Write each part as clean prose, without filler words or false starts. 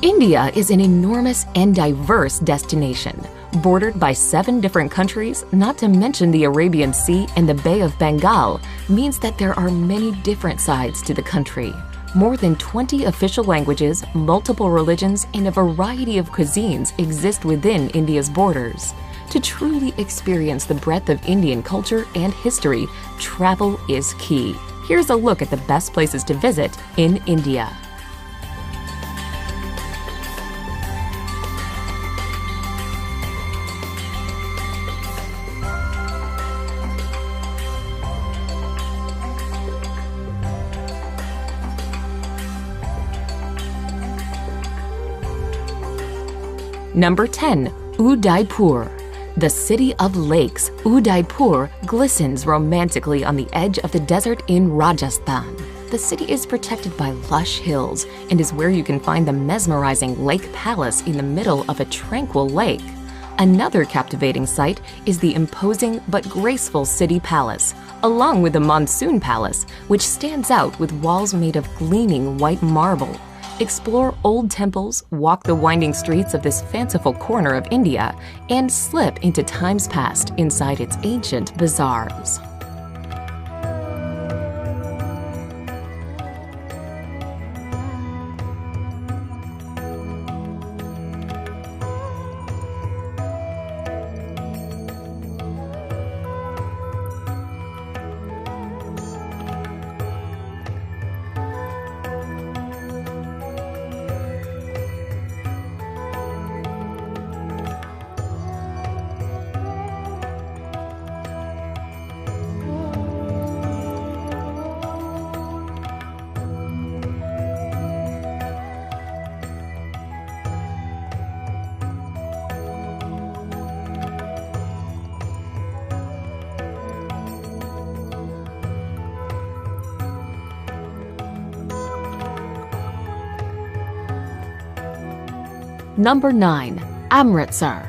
India is an enormous and diverse destination, bordered by 7 different countries, not to mention the Arabian Sea and the Bay of Bengal, means that there are many different sides to the country. More than 20 official languages, multiple religions, and a variety of cuisines exist within India's borders. To truly experience the breadth of Indian culture and history, travel is key. Here's a look at the best places to visit in India. Number 10. Udaipur. The city of lakes, Udaipur glistens romantically on the edge of the desert in Rajasthan. The city is protected by lush hills and is where you can find the mesmerizing Lake Palace in the middle of a tranquil lake. Another captivating sight is the imposing but graceful city palace, along with the Monsoon Palace, which stands out with walls made of gleaming white marble. Explore old temples, walk the winding streets of this fanciful corner of India, and slip into times past inside its ancient bazaars. Number 9. Amritsar.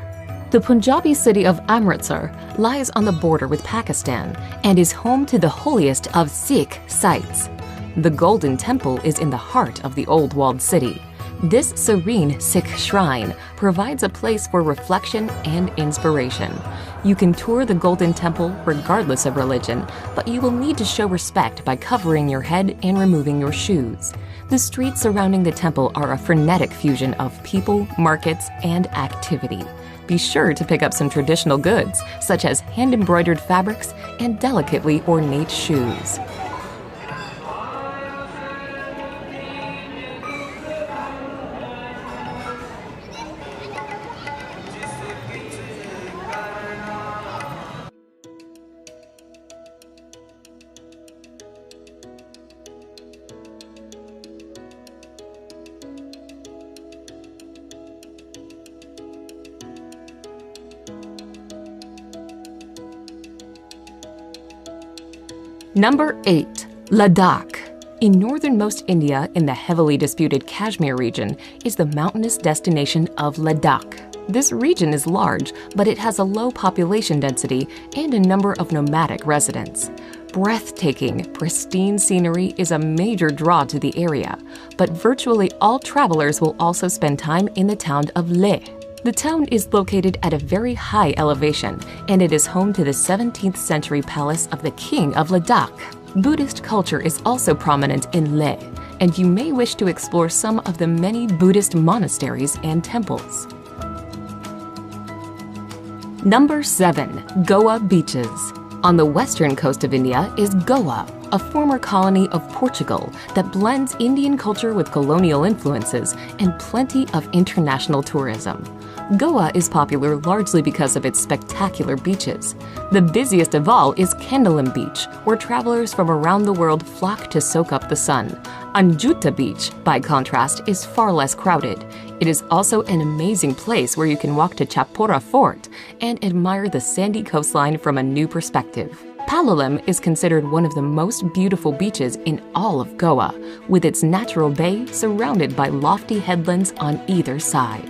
The Punjabi city of Amritsar lies on the border with Pakistan and is home to the holiest of Sikh sites. The Golden Temple is in the heart of the old walled city. This serene Sikh shrine provides a place for reflection and inspiration. You can tour the Golden Temple regardless of religion, but you will need to show respect by covering your head and removing your shoes. The streets surrounding the temple are a frenetic fusion of people, markets, and activity. Be sure to pick up some traditional goods, such as hand-embroidered fabrics and delicately ornate shoes. Number 8. Ladakh. In northernmost India, in the heavily disputed Kashmir region, is the mountainous destination of Ladakh. This region is large, but it has a low population density and a number of nomadic residents. Breathtaking, pristine scenery is a major draw to the area, but virtually all travelers will also spend time in the town of Leh. The town is located at a very high elevation, and it is home to the 17th century palace of the King of Ladakh. Buddhist culture is also prominent in Leh, and you may wish to explore some of the many Buddhist monasteries and temples. Number 7. Goa beaches. On the western coast of India is Goa, a former colony of Portugal that blends Indian culture with colonial influences and plenty of international tourism. Goa is popular largely because of its spectacular beaches. The busiest of all is Candolim Beach, where travelers from around the world flock to soak up the sun. Anjuta Beach, by contrast, is far less crowded. It is also an amazing place where you can walk to Chapora Fort and admire the sandy coastline from a new perspective. Palolem is considered one of the most beautiful beaches in all of Goa, with its natural bay surrounded by lofty headlands on either side.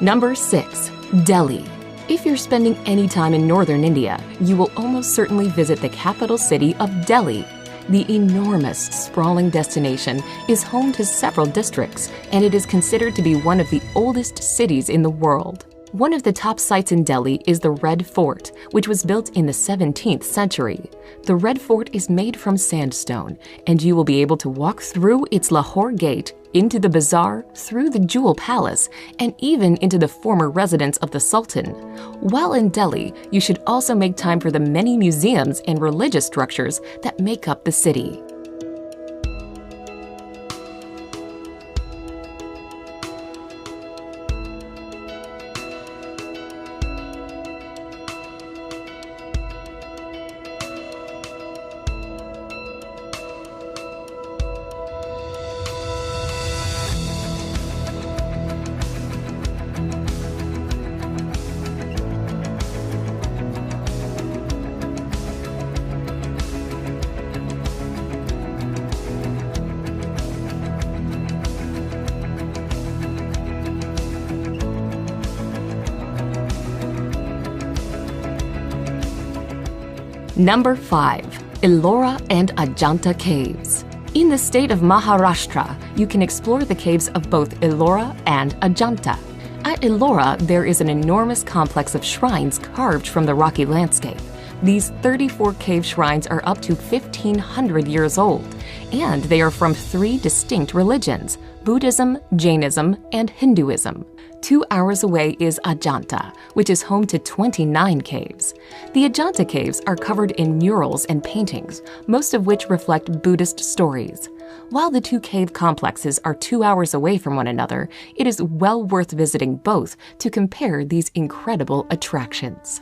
Number 6. Delhi. If you're spending any time in northern India, you will almost certainly visit the capital city of Delhi. The enormous, sprawling destination is home to several districts, and it is considered to be one of the oldest cities in the world. One of the top sites in Delhi is the Red Fort, which was built in the 17th century. The Red Fort is made from sandstone, and you will be able to walk through its Lahore Gate, into the bazaar, through the Jewel Palace, and even into the former residence of the Sultan. While in Delhi, you should also make time for the many museums and religious structures that make up the city. Number 5. Ellora and Ajanta Caves. In the state of Maharashtra, you can explore the caves of both Ellora and Ajanta. At Ellora, there is an enormous complex of shrines carved from the rocky landscape. These 34 cave shrines are up to 1,500 years old, and they are from 3 distinct religions: Buddhism, Jainism, and Hinduism. 2 hours away is Ajanta, which is home to 29 caves. The Ajanta caves are covered in murals and paintings, most of which reflect Buddhist stories. While the 2 cave complexes are 2 hours away from one another, it is well worth visiting both to compare these incredible attractions.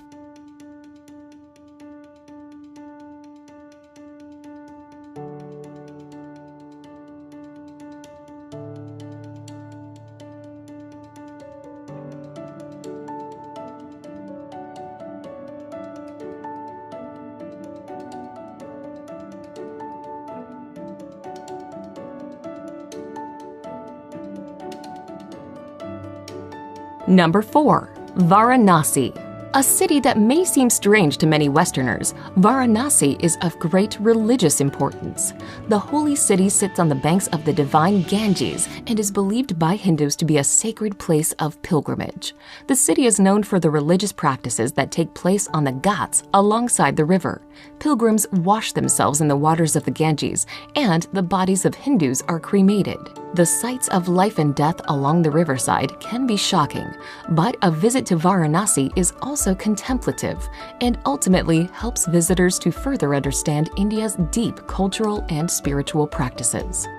Number 4. Varanasi. A city that may seem strange to many Westerners, Varanasi is of great religious importance. The holy city sits on the banks of the divine Ganges and is believed by Hindus to be a sacred place of pilgrimage. The city is known for the religious practices that take place on the Ghats alongside the river. Pilgrims wash themselves in the waters of the Ganges, and the bodies of Hindus are cremated. The sights of life and death along the riverside can be shocking, but a visit to Varanasi is also contemplative and ultimately helps visitors to further understand India's deep cultural and spiritual practices.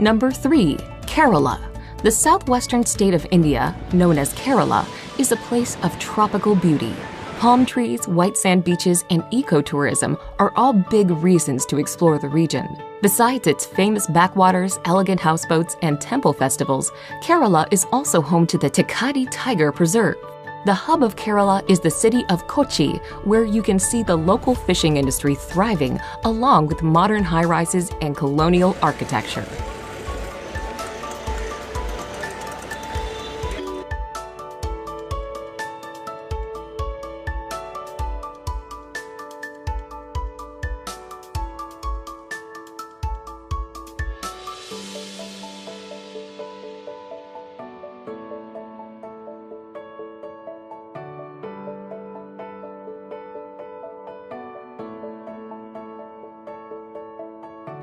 Number 3. Kerala. The southwestern state of India, known as Kerala, is a place of tropical beauty. Palm trees, white sand beaches, and ecotourism are all big reasons to explore the region. Besides its famous backwaters, elegant houseboats, and temple festivals, Kerala is also home to the Thekadi Tiger Preserve. The hub of Kerala is the city of Kochi, where you can see the local fishing industry thriving along with modern high-rises and colonial architecture.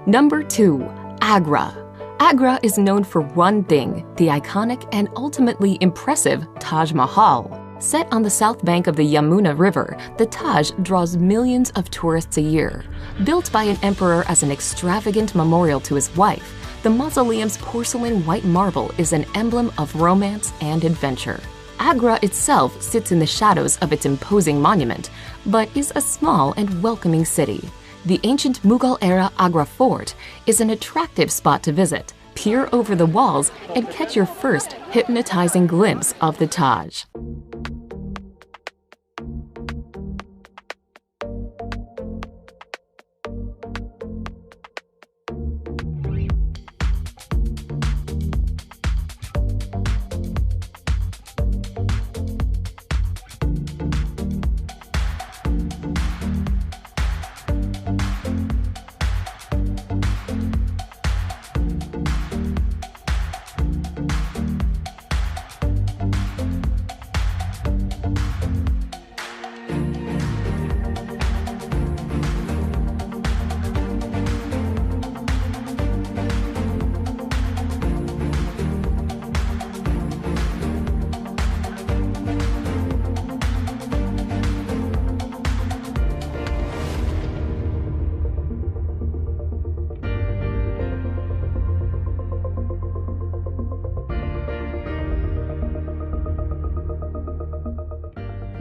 Number 2. Agra. Agra is known for one thing, the iconic and ultimately impressive Taj Mahal. Set on the south bank of the Yamuna River, the Taj draws millions of tourists a year. Built by an emperor as an extravagant memorial to his wife, the mausoleum's porcelain white marble is an emblem of romance and adventure. Agra itself sits in the shadows of its imposing monument, but is a small and welcoming city. The ancient Mughal-era Agra Fort is an attractive spot to visit. Peer over the walls and catch your first hypnotizing glimpse of the Taj.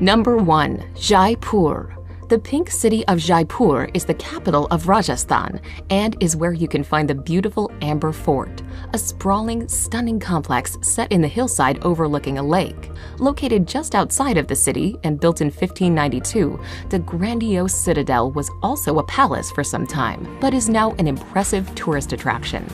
Number 1. Jaipur. The pink city of Jaipur is the capital of Rajasthan and is where you can find the beautiful Amber Fort, a sprawling, stunning complex set in the hillside overlooking a lake. Located just outside of the city and built in 1592, the grandiose citadel was also a palace for some time, but is now an impressive tourist attraction.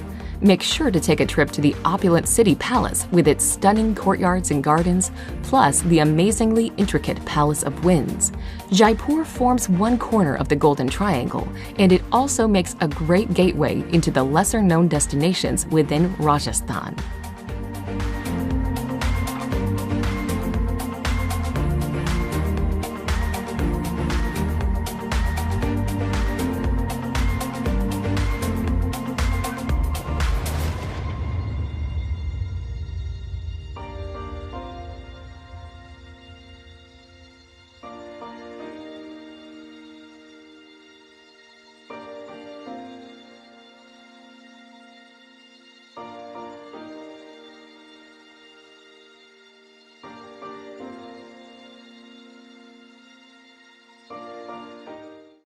Make sure to take a trip to the opulent city palace with its stunning courtyards and gardens, plus the amazingly intricate Palace of Winds. Jaipur forms one corner of the Golden Triangle, and it also makes a great gateway into the lesser-known destinations within Rajasthan.